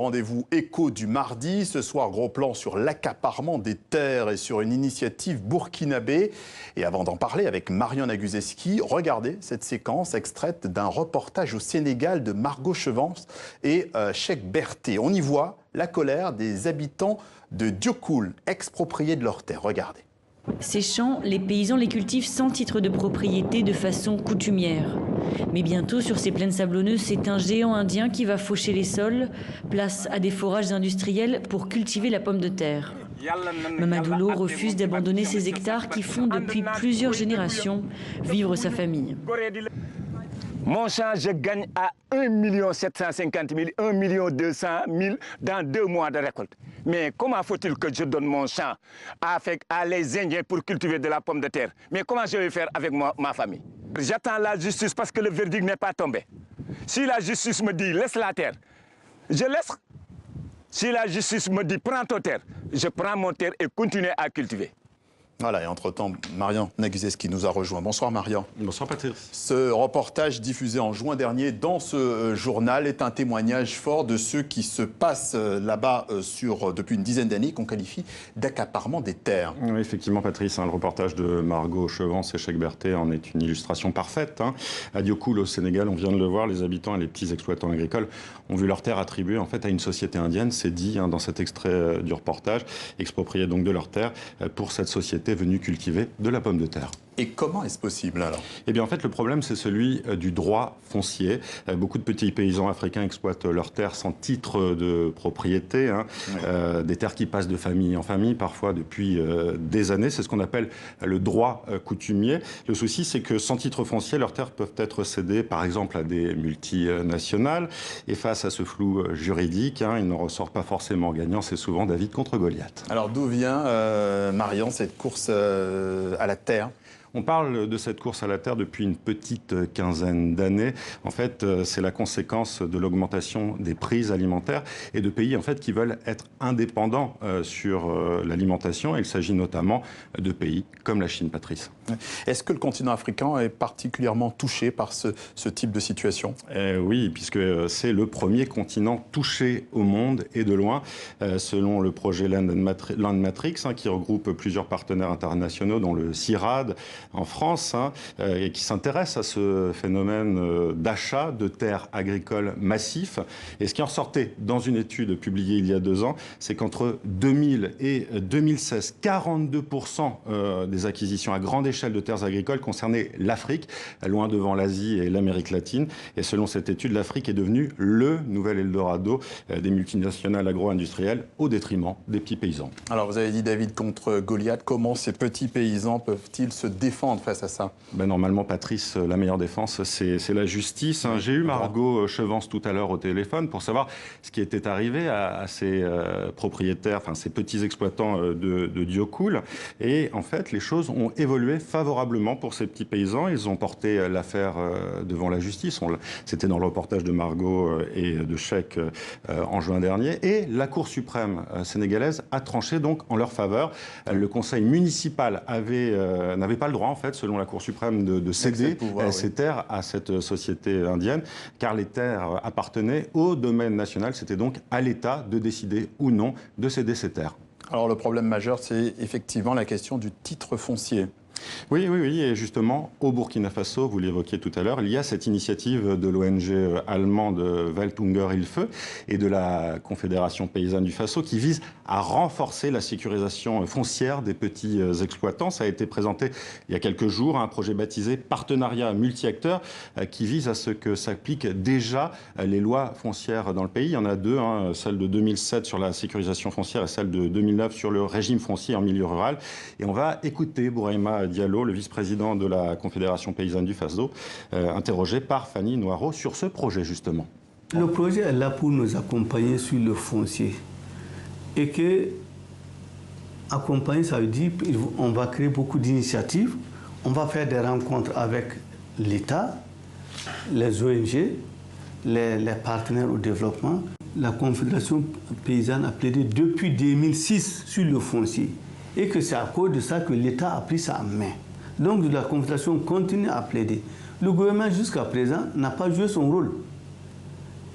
Rendez-vous écho du mardi. Ce soir, gros plan sur l'accaparement des terres et sur une initiative burkinabé. Et avant d'en parler avec Marion Naguzeski, regardez cette séquence extraite d'un reportage au Sénégal de Margot Chevance et Cheikh Berté. On y voit la colère des habitants de Diokoul, expropriés de leurs terres. Regardez. Ces champs, les paysans les cultivent sans titre de propriété de façon coutumière. Mais bientôt, sur ces plaines sablonneuses, c'est un géant indien qui va faucher les sols, place à des forages industriels pour cultiver la pomme de terre. Mamadou Lo refuse d'abandonner ces hectares qui font depuis plusieurs générations vivre sa famille. Mon champ, je gagne à 1 750 000, 1 200 000 dans 2 mois de récolte. Mais comment faut-il que je donne mon champ à les Indiens pour cultiver de la pomme de terre? Mais comment je vais faire avec ma famille? J'attends la justice parce que le verdict n'est pas tombé. Si la justice me dit laisse la terre, je laisse. Si la justice me dit prends ton terre, je prends mon terre et continue à cultiver. Voilà, et entre-temps, Marion Naguzeski nous a rejoint. Bonsoir Marion. Bonsoir Patrice. Ce reportage diffusé en juin dernier dans ce journal est un témoignage fort de ce qui se passe là-bas depuis une dizaine d'années qu'on qualifie d'accaparement des terres. Oui, effectivement Patrice, le reportage de Margot Chevance et Cheikh Berté en est une illustration parfaite. À Diokoul au Sénégal, on vient de le voir, les habitants et les petits exploitants agricoles ont vu leurs terres attribuées en fait à une société indienne, c'est dit dans cet extrait du reportage, expropriés donc de leurs terres pour cette société venue cultiver de la pomme de terre. Et comment est-ce possible alors? Eh bien en fait le problème c'est celui du droit foncier. Beaucoup de petits paysans africains exploitent leurs terres sans titre de propriété, des terres qui passent de famille en famille parfois depuis des années. C'est ce qu'on appelle le droit coutumier. Le souci c'est que sans titre foncier leurs terres peuvent être cédées par exemple à des multinationales et face à ce flou juridique, il n'en ressort pas forcément gagnant, c'est souvent David contre Goliath. Alors d'où vient, Marion, cette course à la terre? On parle de cette course à la terre depuis une petite quinzaine d'années. En fait, c'est la conséquence de l'augmentation des prix alimentaires et de pays en fait, qui veulent être indépendants sur l'alimentation. Il s'agit notamment de pays comme la Chine, Patrice. Est-ce que le continent africain est particulièrement touché par ce type de situation? Oui, puisque c'est le premier continent touché au monde et de loin, selon le projet Land Matrix, qui regroupe plusieurs partenaires internationaux, dont le CIRAD, en France, et qui s'intéresse à ce phénomène d'achat de terres agricoles massifs. Et ce qui en ressortait dans une étude publiée il y a 2 ans, c'est qu'entre 2000 et 2016, 42% des acquisitions à grande échelle de terres agricoles concernaient l'Afrique, loin devant l'Asie et l'Amérique latine. Et selon cette étude, l'Afrique est devenue le nouvel Eldorado des multinationales agro-industrielles au détriment des petits paysans. Alors vous avez dit David contre Goliath, comment ces petits paysans peuvent-ils se défendre face à ça? Normalement, Patrice, la meilleure défense, c'est la justice. J'ai eu Margot Chevance tout à l'heure au téléphone pour savoir ce qui était arrivé à ces propriétaires, enfin ces petits exploitants de Diokoul. Et en fait, les choses ont évolué favorablement pour ces petits paysans. Ils ont porté l'affaire devant la justice. C'était dans le reportage de Margot et de Cheikh en juin dernier. Et la Cour suprême sénégalaise a tranché donc en leur faveur. Le conseil municipal n'avait pas le droit, en fait, selon la Cour suprême, de céder ces terres à cette société indienne, car les terres appartenaient au domaine national. C'était donc à l'État de décider ou non de céder ces terres. Alors le problème majeur, c'est effectivement la question du titre foncier. Oui, et justement, au Burkina Faso, vous l'évoquiez tout à l'heure, il y a cette initiative de l'ONG allemande Waldhungerhilfe et de la Confédération paysanne du Faso qui vise à renforcer la sécurisation foncière des petits exploitants. Ça a été présenté il y a quelques jours, un projet baptisé Partenariat multi-acteurs qui vise à ce que s'appliquent déjà les lois foncières dans le pays. Il y en a 2, celle de 2007 sur la sécurisation foncière et celle de 2009 sur le régime foncier en milieu rural. Et on va écouter Bouraïma Diallo, le vice-président de la Confédération paysanne du Faso, interrogé par Fanny Noireau sur ce projet justement. Le projet est là pour nous accompagner sur le foncier. Et que accompagner, ça veut dire qu'on va créer beaucoup d'initiatives, on va faire des rencontres avec l'État, les ONG, les partenaires au développement. La Confédération paysanne a plaidé depuis 2006 sur le foncier. Et que c'est à cause de ça que l'État a pris ça en main. Donc la Confédération continue à plaider. Le gouvernement jusqu'à présent n'a pas joué son rôle.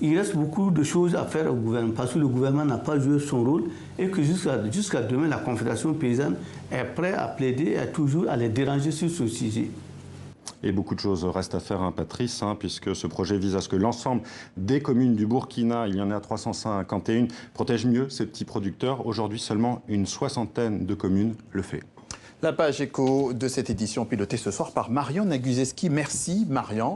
il reste beaucoup de choses à faire au gouvernement parce que le gouvernement n'a pas joué son rôle et que jusqu'à demain, la Confédération paysanne est prête à plaider et toujours à les déranger sur ce sujet. Et beaucoup de choses restent à faire, hein, Patrice, puisque ce projet vise à ce que l'ensemble des communes du Burkina, il y en a 351, protègent mieux ces petits producteurs. Aujourd'hui, seulement une soixantaine de communes le fait. La page écho de cette édition pilotée ce soir par Marion Naguzeski. Merci Marion.